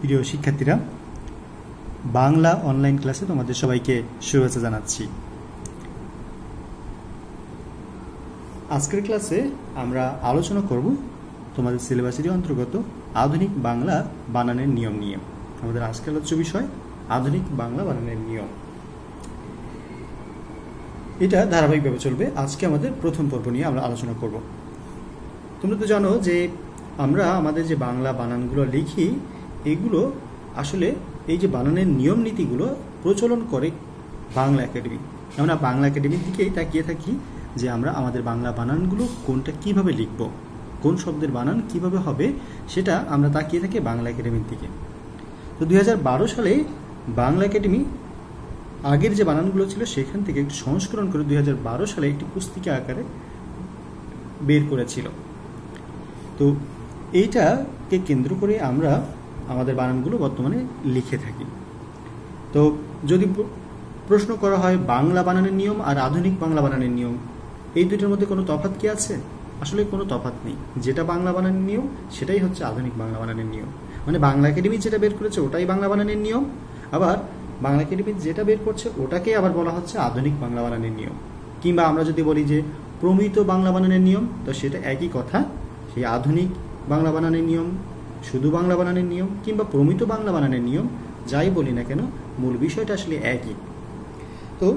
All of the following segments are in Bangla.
প্রিয় শিক্ষার্থীরা, বাংলা অনলাইন ক্লাসে তোমাদের সবাইকে শুভেচ্ছা জানাচ্ছি। আজকের ক্লাসে আমরা আলোচনা করব তোমাদের সিলেবাসেরই অন্তর্গত আধুনিক বাংলা বানানের নিয়ম নিয়ে। আমাদের আজকের আলোচ্য বিষয় আধুনিক বাংলা বানানের নিয়ম। এটা ধারাবাহিকভাবে চলবে। আজকে আমাদের প্রথম পর্ব নিয়ে আমরা আলোচনা করব। তোমরা তো জানো যে আমরা আমাদের যে বাংলা বানানগুলো লিখি, এগুলো আসলে এই যে বানানের নিয়ম নীতিগুলো প্রচলন করে বাংলা একাডেমি। আমরা বাংলা একাডেমির দিকেই তাকিয়ে থাকি যে আমরা আমাদের বাংলা বানানগুলো কোনটা কিভাবে লিখব, কোন শব্দের বানান কিভাবে হবে, সেটা আমরা তাকিয়ে থাকি বাংলা একাডেমির দিকে। তো 2012 সালে বাংলা একাডেমি আগের যে বানানগুলো ছিল সেখান থেকে একটু সংস্করণ করে 2012 সালে একটি পুস্তিকা আকারে বের করেছিল। তো এইটাকে কেন্দ্র করে আমরা আমাদের বানানগুলো বর্তমানে লিখে থাকি। তো যদি প্রশ্ন করা হয় বাংলা বানানের নিয়ম আর আধুনিক বাংলা বানানের নিয়ম, এই দুটোর মধ্যে কোনো তফাৎ কি আছে? আসলে কোনো তফাৎ নেই। যেটা বাংলা বানানের নিয়ম সেটাই হচ্ছে আধুনিক বাংলা বানানের নিয়ম। মানে বাংলা একাডেমি যেটা বের করেছে ওটাই বাংলা বানানের নিয়ম, আবার বাংলা একাডেমি যেটা বের করছে ওটাকে আবার বলা হচ্ছে আধুনিক বাংলা বানানের নিয়ম। কিংবা আমরা যদি বলি যে প্রমিত বাংলা বানানের নিয়ম, তো সেটা একই কথা। সেই আধুনিক বাংলা বানানের নিয়ম, শুধু বাংলা বানানের নিয়ম কিংবা প্রমিত বাংলা বানানের নিয়ম, যাই বলি না কেন, মূল বিষয়টা আসলে একই। তো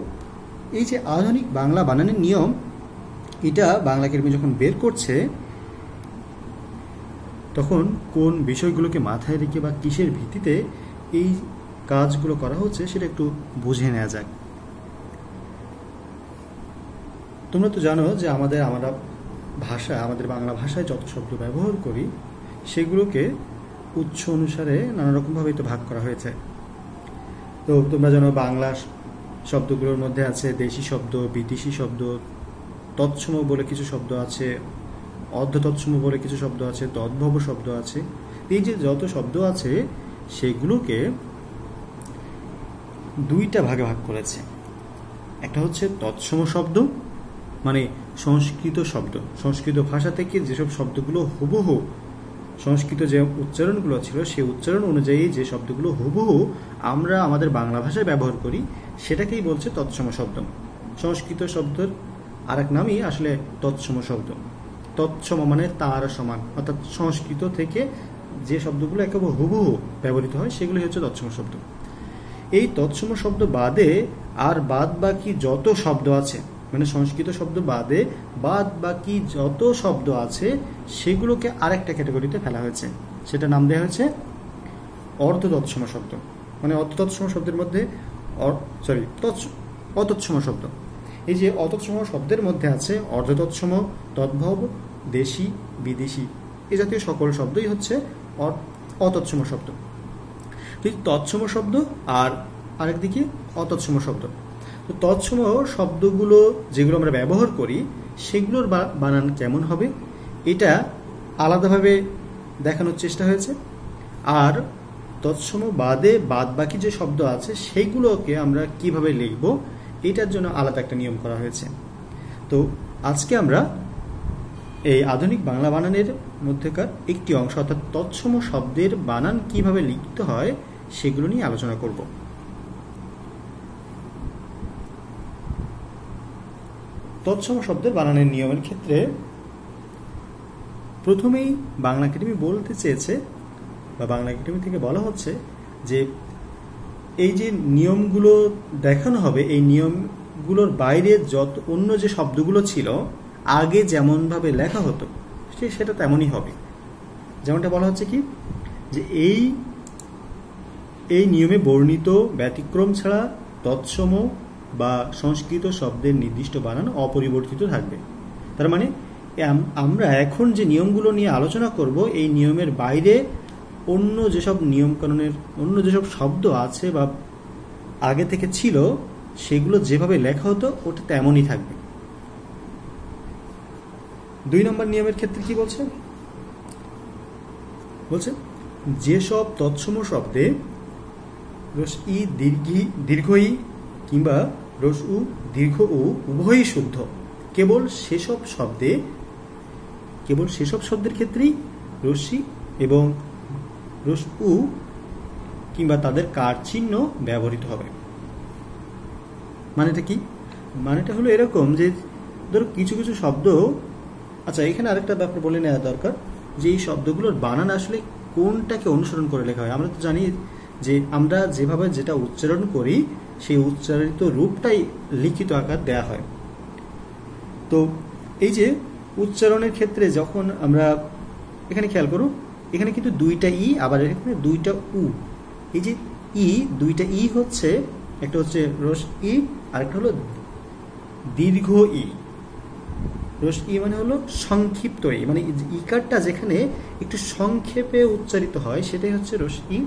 এই যে আধুনিক বাংলা বানানের নিয়ম, এটা বাংলা একাডেমি যখন বের করছে তখন কোন বিষয়গুলোকে মাথায় রেখে বা কিসের ভিত্তিতে এই কাজগুলো করা হচ্ছে সেটা একটু বুঝে নেওয়া যাক। তোমরা তো জানো যে আমরা আমাদের বাংলা ভাষায় যত শব্দ ব্যবহার করি সেগুলোকে উৎস অনুসারে নানা রকমভাবে তো ভাগ করা হয়েছে। তো তোমরা জানো বাংলা শব্দগুলোর মধ্যে আছে দেশি শব্দ, বিদেশি শব্দ, তৎসম বলে কিছু শব্দ আছে, অর্ধ তৎসম বলে কিছু শব্দ আছে, তদ্ভব শব্দ আছে। এই যে যত শব্দ আছে সেগুলোকে দুইটা ভাগে ভাগ করেছে। একটা হচ্ছে তৎসম শব্দ, মানে সংস্কৃত শব্দ, সংস্কৃত ভাষা থেকে যেসব শব্দগুলো হুবহু সংস্কৃত যে উচ্চারণগুলো ছিল সেই উচ্চারণ অনুযায়ী যে শব্দগুলো হুবহু আমরা আমাদের বাংলা ভাষায় ব্যবহার করি সেটাকেই বলছে তৎসম শব্দ। সংস্কৃত শব্দের আর এক নামই আসলে তৎসম শব্দ। তৎসম মানে তার সমান, অর্থাৎ সংস্কৃত থেকে যে শব্দগুলো একেবারে হুবহু ব্যবহৃত হয় সেগুলি হচ্ছে তৎসম শব্দ। এই তৎসম শব্দ বাদে আর বাদ বাকি যত শব্দ আছে, মানে সংস্কৃত শব্দ বাদে বাদ বাকি যত শব্দ আছে সেগুলোকে আরেকটা ক্যাটাগরিতে ফেলা হয়েছে। সেটা নাম দেওয়া হয়েছে অর্ধ তৎসম শব্দ। মানে অর্ধ তৎসম শব্দের মধ্যে অতৎসম শব্দ। এই যে অতৎসম শব্দের মধ্যে আছে অর্ধ তৎসম, তদ্ভব, দেশি, বিদেশি, এই জাতীয় সকল শব্দই হচ্ছে অতৎসম শব্দ। তৎসম শব্দ আর আরেকদিকে অতৎসম শব্দ। তো তৎসম শব্দগুলো যেগুলো আমরা ব্যবহার করি সেগুলোর বানান কেমন হবে এটা আলাদাভাবে দেখানোর চেষ্টা হয়েছে। আর তৎসম বাদে বাদ বাকি যে শব্দ আছে সেইগুলোকে আমরা কিভাবে লিখব এটার জন্য আলাদা একটা নিয়ম করা হয়েছে। তো আজকে আমরা এই আধুনিক বাংলা বানানের মধ্যেকার একটি অংশ, অর্থাৎ তৎসম শব্দের বানান কিভাবে লিখতে হয় সেগুলো নিয়ে আলোচনা করব। তৎসম শব্দের বানানের নিয়মের ক্ষেত্রে প্রথমেই বাংলা একাডেমি বলতে চেয়েছে বা বাংলা একাডেমি থেকে বলা হচ্ছে যে এই যে নিয়মগুলো দেখানো হবে এই নিয়মগুলোর বাইরে যত অন্য যে শব্দগুলো ছিল আগে যেমনভাবে লেখা হতো সেটা তেমনই হবে। যেমনটা বলা হচ্ছে কি যে এই নিয়মে বর্ণিত ব্যতিক্রম ছাড়া তৎসম বা সংস্কৃত শব্দের নির্দিষ্ট বানান অপরিবর্তিত থাকবে। তার মানে আমরা এখন যে নিয়মগুলো নিয়ে আলোচনা করব এই নিয়মের বাইরে অন্য যেসব নিয়মকানুনের অন্য যেসব শব্দ আছে বা আগে থেকে ছিল সেগুলো যেভাবে লেখা হতো ওটা তেমনই থাকবে। 2 নম্বর নিয়মের ক্ষেত্রে কি বলছে যেসব তৎসম শব্দে রস্ই দীর্ঘ ই কিংবা রস্উ দীর্ঘ উ উভয়ই শুদ্ধ, কেবল সেসব শব্দের ক্ষেত্রেই রস্যি এবং রস্উ কিংবা তাদের কার চিহ্ন ব্যবহৃত হবে। মানেটা কি? মানেটা হলো এরকম যে ধরো কিছু কিছু শব্দ, আচ্ছা এখানে আরেকটা ব্যাপার বলে নেওয়া দরকার যে এই শব্দগুলোর বানান আসলে কোনটাকে অনুসরণ করে লেখা হয়। আমরা তো জানি যে আমরা যেভাবে যেটা উচ্চারণ করি সেই উচ্চারিত রূপটাই লিখিত আকার দেয়া হয়। তো এই যে উচ্চারণের ক্ষেত্রে যখন আমরা এখানে খেয়াল করো, এখানে কিন্তু দুইটা ই, আবার এখানে দুইটা উ। এই যে ই, দুইটা ই হচ্ছে, একটা হচ্ছে রস ই আর একটা হলো দীর্ঘ ই। রস ই মানে হলো সংক্ষিপ্ত ই, মানে ইকারটা যেখানে একটু সংক্ষেপে উচ্চারিত হয় সেটাই হচ্ছে রস ই।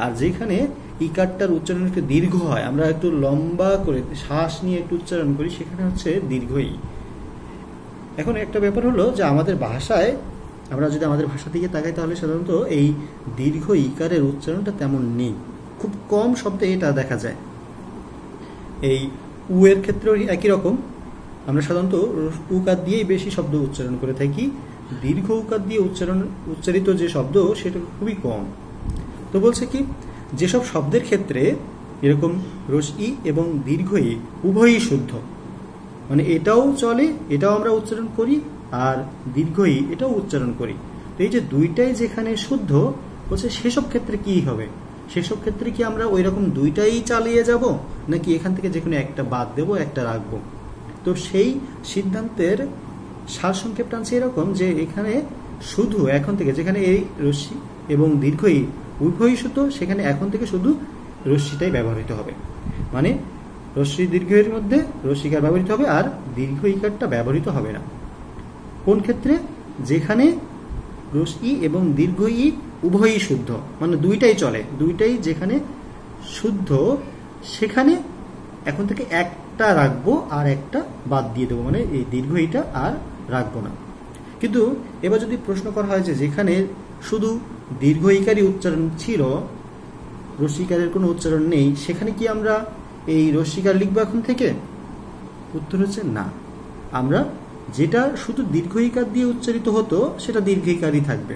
আর যেখানে ইকারটার উচ্চারণ একটু দীর্ঘ হয়, আমরা একটু লম্বা করে শ্বাস নিয়ে একটু উচ্চারণ করি, সেখানে হচ্ছে দীর্ঘ ই। এখন একটা ব্যাপার হলো যে আমাদের ভাষায়, আমরা যদি আমাদের ভাষা দিকে তাকাই তাহলে সাধারণত এই দীর্ঘ ইকারের উচ্চারণটা তেমন নেই, খুব কম শব্দে এটা দেখা যায়। এই উ এর ক্ষেত্রেও একই রকম, আমরা সাধারণত উকার দিয়েই বেশি শব্দ উচ্চারণ করে থাকি, দীর্ঘ উকার দিয়ে উচ্চারিত যে শব্দ সেটা খুবই কম। তো বলছে কি, যেসব শব্দের ক্ষেত্রে এরকম রস ই এবং দীর্ঘ ই উভয়ই শুদ্ধ, মানে এটাও চলে, এটাও আমরা উচ্চারণ করি, আর দীর্ঘ ই এটাও উচ্চারণ করি। তো এই যে দুইটাই যেখানে শুদ্ধ, বলছে সেসব ক্ষেত্রে কি হবে, সেসব ক্ষেত্রে কি আমরা ওই রকম দুইটাই চালিয়ে যাব, নাকি এখান থেকে যে কোনো একটা বাদ দেব, একটা রাখবো। তো সেই সিদ্ধান্তের সারসংক্ষেপ টানছে এরকম যে এখানে শুধু এখন থেকে যেখানে এই রশ্মি এবং দীর্ঘ ই উভয়ই শুদ্ধ, সেখানে এখন থেকে শুধু রশ্মিটাই ব্যবহৃত হবে। মানে রশ্মি দীর্ঘ এর মধ্যে রশ্মিকার ব্যবহৃত হবে, আর দীর্ঘ ইকারটা ব্যবহৃত হবে না। কোন ক্ষেত্রে? যেখানে রশ্মি এবং দীর্ঘ ই উভয়ই শুদ্ধ, মানে দুইটাই চলে, দুইটাই যেখানে শুদ্ধ সেখানে এখন থেকে একটা রাখবো আর একটা বাদ দিয়ে দেবো, মানে এই দীর্ঘ ইটা আর রাখবো না। কিন্তু এবার যদি প্রশ্ন করা হয় যে যেখানে শুধু দীর্ঘ ইকারই উচ্চারণ ছিল, রস্যিকারের কোনো উচ্চারণ নেই, সেখানে কি আমরা এই রস্যিকার লিখবো এখন থেকে? উত্তর হচ্ছে না। আমরা যেটা শুধু দীর্ঘ ইকার দিয়ে উচ্চারিত হতো সেটা দীর্ঘ ইকারই থাকবে,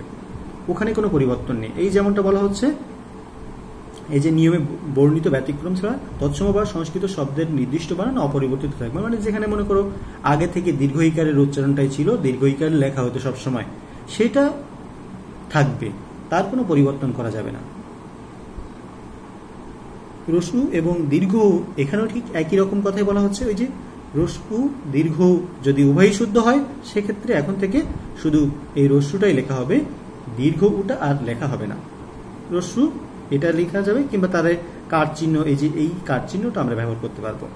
ওখানে কোনো পরিবর্তন নেই। এই যেমনটা বলা হচ্ছে, এই যে নিয়মে বর্ণিত ব্যতিক্রম ছাড়া তৎসম বা সংস্কৃত শব্দের নির্দিষ্ট বানান অপরিবর্তিত থাকবে। মানে যেখানে মনে করো আগে থেকে দীর্ঘ ইকারের উচ্চারণটাই ছিল, দীর্ঘ ইকার লেখা হতো সবসময়, সেটা থাকবে, তার কোনো পরিবর্তন করা যাবে না। রস্যু এবং দীর্ঘ এখানেও ঠিক একই রকম কথাই বলা হচ্ছে। ওই যে রস্যু দীর্ঘ যদি উভয়ই শুদ্ধ হয়, সেক্ষেত্রে এখন থেকে শুধু এই রস্যুটাই লেখা হবে, দীর্ঘ উটা আর লেখা হবে না। রস্যু এটা লেখা যাবে, কিংবা তার কার চিহ্ন, এই যে এই কার চিহ্নটা আমরা ব্যবহার করতে পারবো।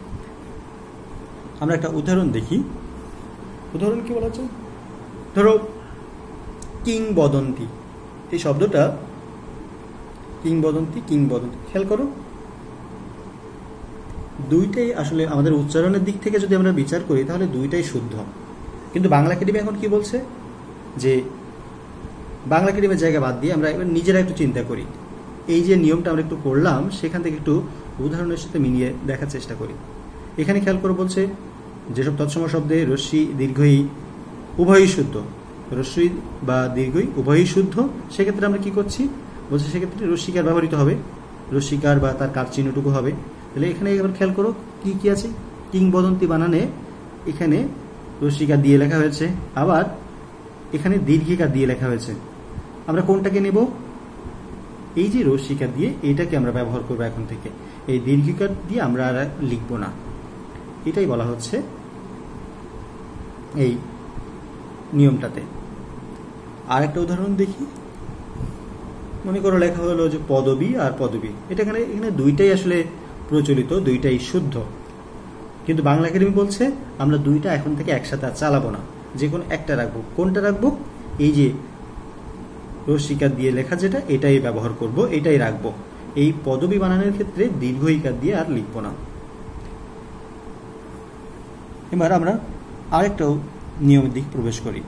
আমরা একটা উদাহরণ দেখি। উদাহরণ কি বলা হচ্ছে, ধরো কিংবদন্তি, এই শব্দটা কিংবদন্তি, কিংবদন্তি, খেয়াল করো দুইটাই আসলে আমাদের উচ্চারণের দিক থেকে যদি আমরা বিচার করি তাহলে দুইটাই শুদ্ধ। কিন্তু বাংলা একাডেমি এখন কি বলছে যে বাংলা একাডেমির জায়গা বাদ দিয়ে আমরা এবার নিজেরা একটু চিন্তা করি, এই যে নিয়মটা আমরা একটু করলাম সেখান থেকে একটু উদাহরণের সাথে মিলিয়ে দেখার চেষ্টা করি। এখানে খেয়াল করে বলছে যেসব তৎসম শব্দে রস্যি দীর্ঘই উভয়ই শুদ্ধ, রস্যই বা দীর্ঘই উভয়ই শুদ্ধ, সেক্ষেত্রে আমরা কি করছি, বলছে সেক্ষেত্রে রস্যিকার ব্যবহৃত হবে, রস্যিকার বা তার কার চিহ্নটুকু হবে। তাহলে এখানে এবার খেয়াল করো কি কি আছে, কিংবদন্তি বানানে এখানে রস্যিকার দিয়ে লেখা হয়েছে, আবার এখানে দীর্ঘিকার দিয়ে লেখা হয়েছে। আমরা কোনটাকে নেব? এই যে রস্যিকার দিয়ে এটাকে আমরা ব্যবহার করবো এখন থেকে, এই দীর্ঘিকার দিয়ে আমরা আর লিখবো না, এটাই বলা হচ্ছে এই নিয়মটাতে। আর একটা উদাহরণ দেখি। মনে করো লেখা হলো যে পদবী আর পদবী, এটা এখানে দুইটাই আসলে প্রচলিত, দুইটাই শুদ্ধ, কিন্তু বাংলা একাডেমি বলছে আমরা দুইটা এখন থেকে একসাথে আর চালাবো না, যে কোনো একটা রাখবো। কোনটা রাখবো? এই যে রস্যিকার দিয়ে লেখা যেটা, এটাই ব্যবহার করব, এটাই রাখবো। এই পদবী বানানোর ক্ষেত্রে দীর্ঘ ইকার দিয়ে আর লিখবো না। এবার আমরা আরেকটা নিয়মের দিক প্রবেশ করি।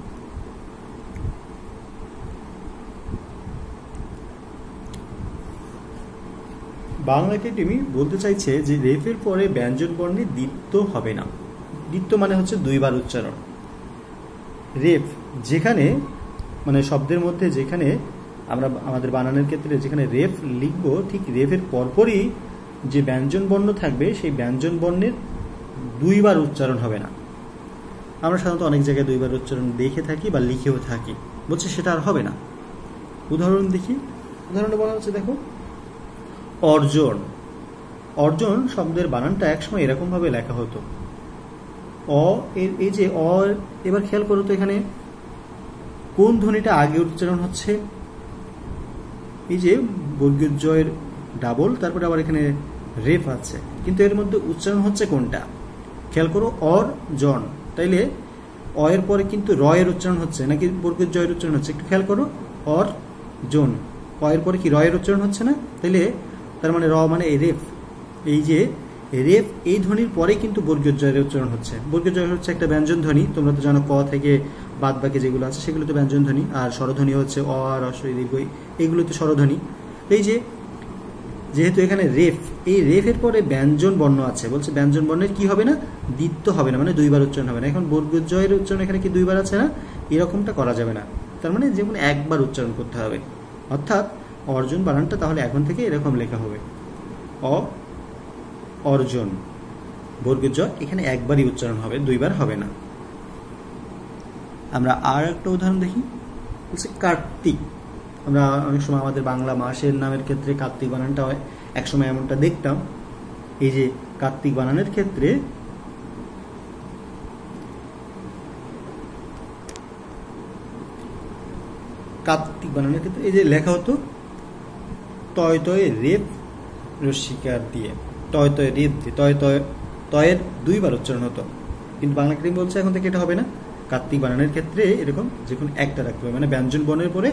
বাংলা একাডেমি বলতে চাইছে যে রেফের পরে ব্যঞ্জন বর্ণে দ্বিত্ব হবে না। দ্বিত্ব মানে হচ্ছে দুইবার উচ্চারণ। রেফ যেখানে মানে শব্দের মধ্যে যেখানে আমরা আমাদের বানানের ক্ষেত্রে যেখানে রেফ লিখবো, ঠিক রেফের পরপরই যে ব্যঞ্জন বর্ণ থাকবে সেই ব্যঞ্জন বর্ণের দুইবার উচ্চারণ হবে না। আমরা সাধারণত অনেক জায়গায় দুইবার উচ্চারণ দেখে থাকি বা লিখেও থাকি, বলছে সেটা আর হবে না। উদাহরণ দেখি। উদাহরণে বলা হচ্ছে, দেখো, অর্জন। অর্জন শব্দের বানানটা একসময় এরকম ভাবে লেখা হতো, এই যে এবার খেয়াল করো তো, এখানে কোন ধ্বনিটা আগে উচ্চারণ হচ্ছে? এই যে বর্গীয় জয়ের ডাবল, তারপরে আবার এখানে রেফ আছে, কিন্তু এর মধ্যে উচ্চারণ হচ্ছে কোনটা? খেয়াল করো, অর্জন। তাইলে অ এর পরে কিন্তু র এর উচ্চারণ হচ্ছে নাকি বর্গীয় জয়ের উচ্চারণ হচ্ছে? একটু খেয়াল করো, অর্জন, অ এর পরে কি র এর উচ্চারণ হচ্ছে না? তাইলে তার মানে র মানে রেফ। এই যে রেফ, এই ধ্বনির পরে কিন্তু বর্গীয় জয়ের উচ্চারণ হচ্ছে। বর্গীয় জয় হচ্ছে একটা ব্যঞ্জন ধ্বনি, তোমরা তো জানো, ক থেকে বাদ বাকি যেগুলো আছে সেগুলো তো ব্যঞ্জন ধ্বনি, আর স্বরধ্বনি হচ্ছে অ, আর হ্রস্ব দীর্ঘ, এইগুলো তো স্বরধ্বনি। এই যে যেহেতু এখানে রেফ, এই রেফের পরে ব্যঞ্জন বর্ণ আছে, বলছে ব্যঞ্জন বর্ণের কি হবে না? দ্বিত্ব হবে না, মানে দুইবার উচ্চারণ হবে না। এখন বর্গীয় জয়ের উচ্চারণ এখানে কি দুইবার আছে না? এরকমটা করা যাবে না, তার মানে যেমন একবার উচ্চারণ করতে হবে। অর্থাৎ অর্জন বানানটা তাহলে এখন থেকে এরকম লেখা হবে, অর্জন। বর্গীয় জ এখানে একবারই উচ্চারণ হবে, দুইবার হবে না। আমরা আর একটা উদাহরণ দেখি, বলছে কার্তিক। আমরা অনেক সময় আমাদের বাংলা মাসের নামের ক্ষেত্রে কার্তিক বানানটা হয়, একসময় এমনটা দেখতাম। এই যে কার্তিক বানানের ক্ষেত্রে এই যে লেখা হতো তয় তয় রেপ রস্বীকার দিয়ে, তয় তয় রেপ দিয়ে, তয়ের দুইবার উচ্চারণ হতো, কিন্তু বাংলা একাডেমি বলছে এখন থেকে এটা হবে না। কার্তিক বানানের ক্ষেত্রে এরকম যে কোনো একটা রাখতে হবে, মানে ব্যঞ্জন বর্ণের পরে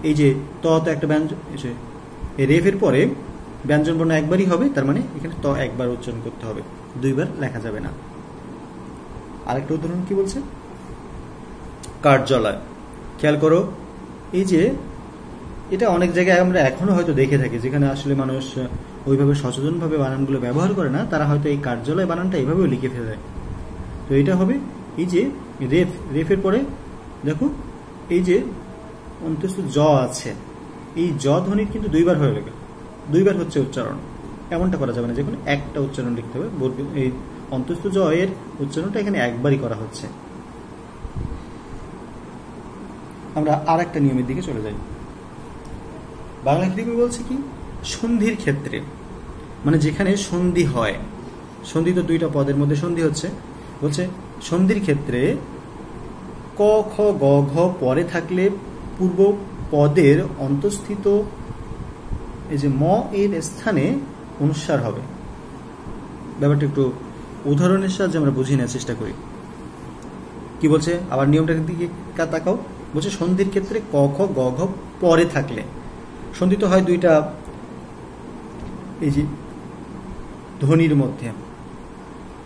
এই যে তো একটা ব্যঞ্জন, রেফের পরে ব্যঞ্জন বর্ণ একবারই হবে, তার মানে এখানে ত একবার উচ্চারণ করতে হবে, দুইবার লেখা যাবে না। আরেকটা উদাহরণ কি বলছে, কার্যালয়। খেয়াল করো, এই যে এটা অনেক জায়গায় আমরা এখনো হয়তো দেখে থাকি, যেখানে আসলে মানুষ ওইভাবে সচেতনভাবে বানানগুলো ব্যবহার করে না, তারা হয়তো এই কার্যালয় বানানটা এইভাবেও লিখে ফেলে। তো এটা হবে এই যে রেফের পরে দেখো এই যে অন্তস্থ জ আছে, এই জ ধ্বনির কিন্তু দুইবার হয়ে গেল, দুইবার হচ্ছে উচ্চারণ। এমনটা করা যাবে না, যে কোনো একটা উচ্চারণ লিখতে হবে। এই অন্তস্থ জ এর উচ্চারণটা এখানে একবারই করা হচ্ছে। আমরা আর একটা নিয়মের দিকে চলে যাই। বাংলা একাডেমি বলছে কি, সন্ধির ক্ষেত্রে, মানে যেখানে সন্ধি হয়, সন্ধি তো দুইটা পদের মধ্যে সন্ধি হচ্ছে, বলছে সন্ধির ক্ষেত্রে ক খ গ ঘ পরে থাকলে পূর্ব পদের অন্তঃস্থিত এই যে ম এর স্থানে অনুস্বার হবে। ব্যাপারটা একটু উদাহরণের সাহায্যে আমরা বুঝিয়ে নেওয়ার চেষ্টা করি। কি বলছে, আবার নিয়মটার দিকে তাকাও। বলছে সন্ধির ক্ষেত্রে ক খ গ ঘ পরে থাকলে, সন্ধি তো হয় দুইটা এই যে ধ্বনির মধ্যে,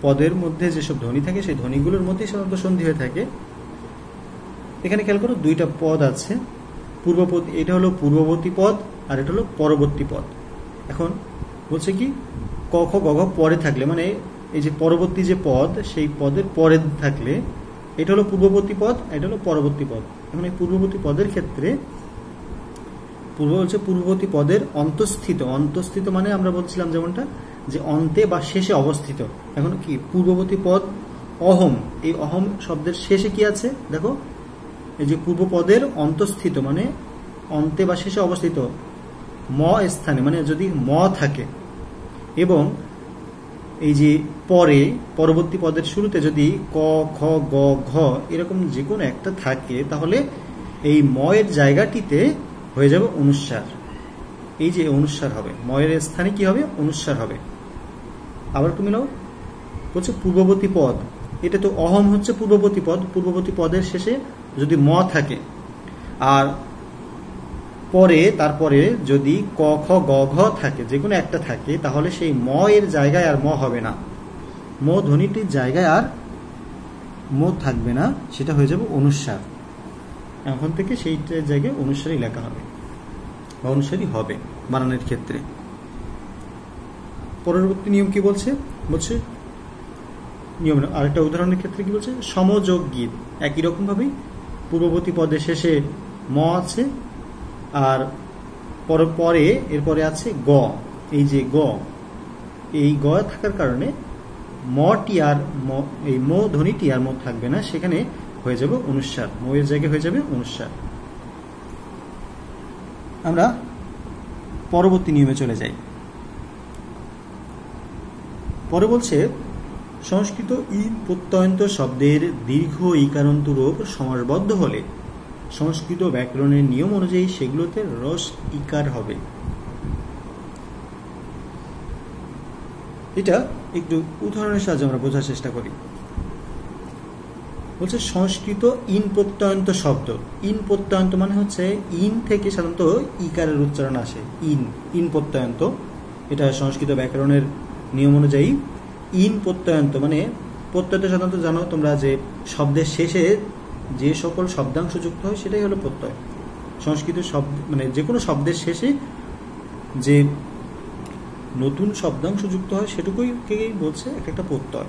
পদের মধ্যে যেসব ধ্বনি থাকে সেই ধ্বনিগুলোর মধ্যেই সাধারণত সন্ধি হয়ে থাকে। এখানে খেয়াল করো, দুইটা পদ আছে, পূর্বপদ, এটা হলো পূর্ববর্তী পদ আর এটা হলো পরবর্তী পদ। এখন বলছে কি, ক খ গ ঘ পরে থাকলে, মানে এই যে পরবর্তী যে পদ সেই পদের পরে থাকলে, এটা হলো পূর্ববর্তী পদ, এটা হলো পরবর্তী পদ। এখন এই পূর্ববর্তী পদের ক্ষেত্রে পূর্ববর্তী পদের অন্তঃস্থিত মানে আমরা বলছিলাম যেমনটা যে অন্তে বা শেষে অবস্থিত। এখন কি পূর্ববর্তী পদ অহম, এই অহম শব্দের শেষে কি আছে দেখো, এই যে পূর্ব পদের অন্তঃস্থিত মানে অন্তে বা শেষে অবস্থিত ম স্থানে, মানে যদি ম থাকে, এবং এই যে পরবর্তী পদের শুরুতে যদি ক খ গ ঘ এরকম যে কোনো একটা থাকে, তাহলে এই ম এর জায়গাটিতে হয়ে যাবে অনুস্বার। এই যে অনুস্বার হবে, ম এর স্থানে কি হবে, অনুস্বার হবে। আবার তুমি নাও, বলছে পূর্ববর্তী পদ, এটা তো অহম হচ্ছে পূর্ববর্তী পদ, পূর্ববর্তী পদের শেষে যদি ম থাকে, আর তারপরে যদি ক খ গ ঘ থাকে, যে কোনো একটা থাকে, তাহলে সেই ম এর জায়গায় আর ম হবে না, ম ধ্বনিটির জায়গায় আর ম থাকবে না, সেটা হয়ে যাবে অনুস্বার। এখন থেকে সেইটার জায়গায় অনুস্বারী লেখা হবে বা অনুস্বারী হবে বানানের ক্ষেত্রে। পরবর্তী নিয়ম কি বলছে, নিয়ম আরেকটা উদাহরণের ক্ষেত্রে কি বলছে, সমযোগ গীত। একই রকম ভাবেই পূর্ববর্তী পদের শেষে ম আছে, আর পরে এরপরে আছে গ, এই যে গ, এই গ থাকার কারণে মটি আর এই ম ধ্বনিটি আর ম থাকবে না, সেখানে হয়ে যাবে অনুস্বার, ময়ের জায়গায় হয়ে যাবে অনুস্বার। আমরা পরবর্তী নিয়মে চলে যাই। পরে বলছে সংস্কৃত ইন প্রত্যয়ন্ত শব্দের দীর্ঘ ইকারান্ত রূপ সমাসবদ্ধ হলে সংস্কৃত ব্যাকরণের নিয়ম অনুযায়ী সেগুলোতে রস ইকার হবে। এটা একটু উদাহরণের সাহায্যে আমরা বোঝার চেষ্টা করি। বলছে সংস্কৃত ইন প্রত্যয়ন্ত শব্দ, ইন প্রত্যয়ন্ত মানে হচ্ছে ইন থেকে সাধারণত ইকারের উচ্চারণ আসে, ইন প্রত্যয়ন্ত, এটা সংস্কৃত ব্যাকরণের নিয়ম অনুযায়ী ইন প্রত্যয়ন্ত মানে প্রত্যয়টা সাধারণত জানো তোমরা যে শব্দের শেষে যে সকল শব্দাংশ যুক্ত হয় সেটাই হলো প্রত্যয়। সংস্কৃত শব্দ মানে যে কোনো শব্দের শেষে যে নতুন শব্দাংশ যুক্ত হয় সেটুকুই বলছে একটা প্রত্যয়।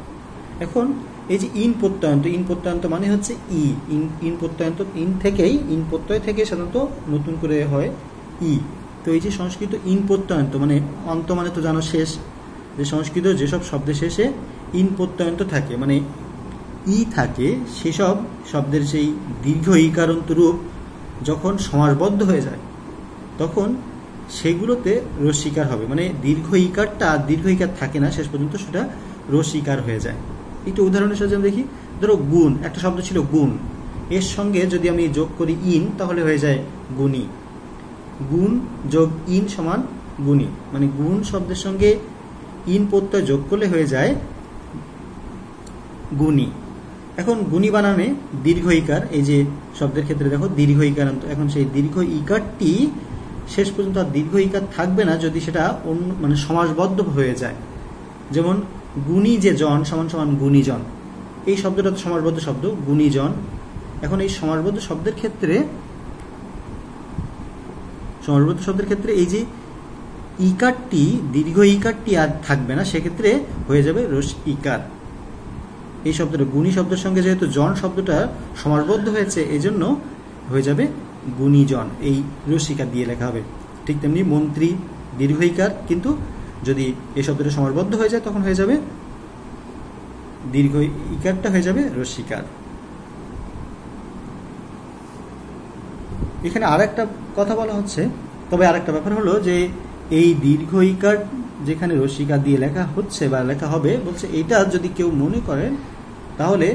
এখন এই যে ইন প্রত্যয়ন্ত মানে হচ্ছে ইন প্রত্যয়ন্ত, ইন প্রত্যয় থেকে সাধারণত নতুন করে হয় ই। তো এই যে সংস্কৃত ইন প্রত্যয়ন্ত মানে অন্ত মানে তো জানো শেষ, যে সংস্কৃত যেসব শব্দের শেষে ইন প্রত্যয়ন্ত থাকে মানে ই থাকে, সেসব শব্দের সেই দীর্ঘ ইকারান্ত রূপ যখন সমাসবদ্ধ হয়ে যায় তখন সেগুলোতে রসিকার হবে, মানে দীর্ঘ ইকারটা দীর্ঘ ইকার থাকে না, শেষ পর্যন্ত সেটা রসিকার হয়ে যায়। একটু উদাহরণের সাহায্যে আমরা দেখি। ধরো গুণ, একটা শব্দ ছিল গুণ, এর সঙ্গে যদি আমি যোগ করি ইন তাহলে হয়ে যায় গুণী। গুণ যোগ ইন সমান গুণী, মানে গুণ শব্দের সঙ্গে ইন প্রত্যয় যোগ করলে হয়ে যায় গুণী। এখন গুণী বানানে দীর্ঘ ইকার, এই যে শব্দের ক্ষেত্রে দেখো দীর্ঘ ইকারান্ত, এখন সেই দীর্ঘ ইকারটি শেষ পর্যন্ত আর দীর্ঘ ইকার থাকবে না যদি সেটা অন্য মানে সমাসবদ্ধ হয়ে যায়। যেমন গুণী যে জন সমান সমান গুণীজন, এই শব্দটা তো সমাসবদ্ধ শব্দ গুণীজন। এখন এই সমাসবদ্ধ শব্দের ক্ষেত্রে এই যে ইকারটি দীর্ঘ ইকারটি আর থাকবে না, সেক্ষেত্রে হয়ে যাবে রস ইকার। এই শব্দটা গুণী শব্দের সঙ্গে যেহেতু জন শব্দটা সমাসবদ্ধ হয়েছে এই জন্য হয়ে যাবে গুণীজন, এই রসিকার দিয়ে লেখা হবে। ঠিক তেমনি মন্ত্রী দীর্ঘ ইকার, কিন্তু যদি এই শব্দটা সমাসবদ্ধ হয়ে যায় তখন হয়ে যাবে দীর্ঘ ইকারটা হয়ে যাবে রসিকার। এখানে আর একটা কথা বলা হচ্ছে, তবে আর একটা ব্যাপার হলো যে এই দীর্ঘ ইকার যেখানে রসিকার দিয়ে লেখা হচ্ছে বা লেখা হবে, বলছে এটা যদি কেউ মনে করেন তাহলে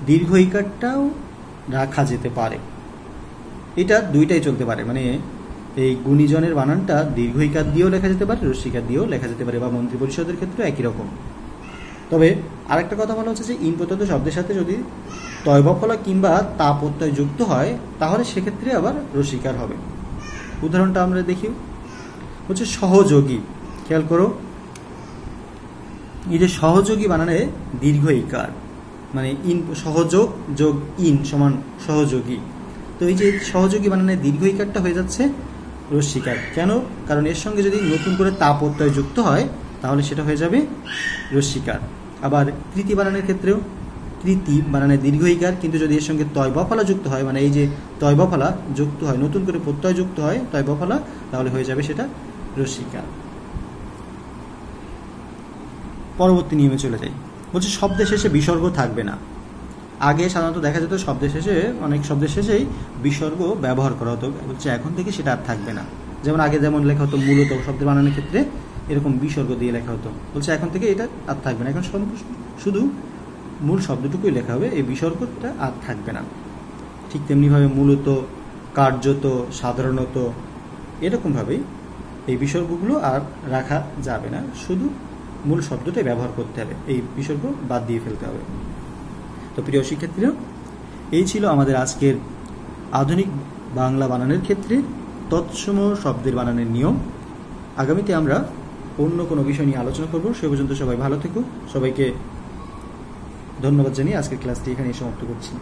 দীর্ঘ ইকারটাও রাখা যেতে পারে। এটা দুইটাই চলতে পারে, মানে এই গুণীজনের বানানটা দীর্ঘ ইকার দিয়েও লেখা যেতে পারে, রসিকার দিয়েও লেখা যেতে পারে, বা মন্ত্রী পরিষদের ক্ষেত্রে একই রকম। তবে আরেকটা কথা বলা হচ্ছে যে ইন প্রত্যয় শব্দের সাথে যদি তয় বা ফলা কিংবা তা প্রত্যয় যুক্ত হয় তাহলে সেক্ষেত্রে আবার রসিকার হবে। উদাহরণটা আমরা দেখি, হচ্ছে সহযোগী। খেয়াল করো, এই যে সহযোগী বানানে দীর্ঘ ইকার, মানে ইন সহযোগ যোগ ইন সমান সহযোগী। তো এই যে সহযোগী বানানে দীর্ঘ ইকারটা হয়ে যাচ্ছে রসিকার। কেন? কারণ এর সঙ্গে যদি নতুন করে তা প্রত্যয় যুক্ত হয় তাহলে সেটা হয়ে যাবে রসিকার। আবার তৃতীয় বানানের ক্ষেত্রেও তৃতীয় বানানে দীর্ঘ ইকার, কিন্তু যদি এর সঙ্গে তয় বা ফলা যুক্ত হয়, মানে এই যে তয় বা ফলা যুক্ত হয়, নতুন করে প্রত্যয় যুক্ত হয় তয় বা ফলা, তাহলে হয়ে যাবে সেটা রসিকার। পরবর্তী নিয়মে চলে যাই। বলছে শব্দের শেষে বিসর্গ থাকবে না। আগে সাধারণত দেখা যেত শব্দের শেষে, অনেক শব্দের শেষেই বিসর্গ ব্যবহার করা হতো, বলছে এখন থেকে সেটা আর থাকবে না। যেমন আগে যেমন লেখা হতো মূলত শব্দের বানানোর ক্ষেত্রে এরকম বিসর্গ দিয়ে লেখা হতো, বলছে এখন থেকে এটা আর থাকবে না, এখন শুধু মূল শব্দটুকুই লেখা হবে, এই বিসর্গটা আর থাকবে না। ঠিক তেমনিভাবে মূলত, কার্যত, সাধারণত এরকমভাবেই এই বিসর্গগুলো আর রাখা যাবে না, শুধু মূল শব্দটাই ব্যবহার করতে হবে, এই বিসর্গ বাদ দিয়ে ফেলতে হবে। তো প্রিয় শিক্ষার্থীরা, এই ছিল আমাদের আজকের আধুনিক বাংলা বানানের ক্ষেত্রে তৎসম শব্দের বানানের নিয়ম। আগামীতে আমরা অন্য কোনো বিষয় নিয়ে আলোচনা করব। সে পর্যন্ত সবাই ভালো থেকো। সবাইকে ধন্যবাদ জানিয়ে আজকের ক্লাসটি এখানেই সমাপ্ত করছি।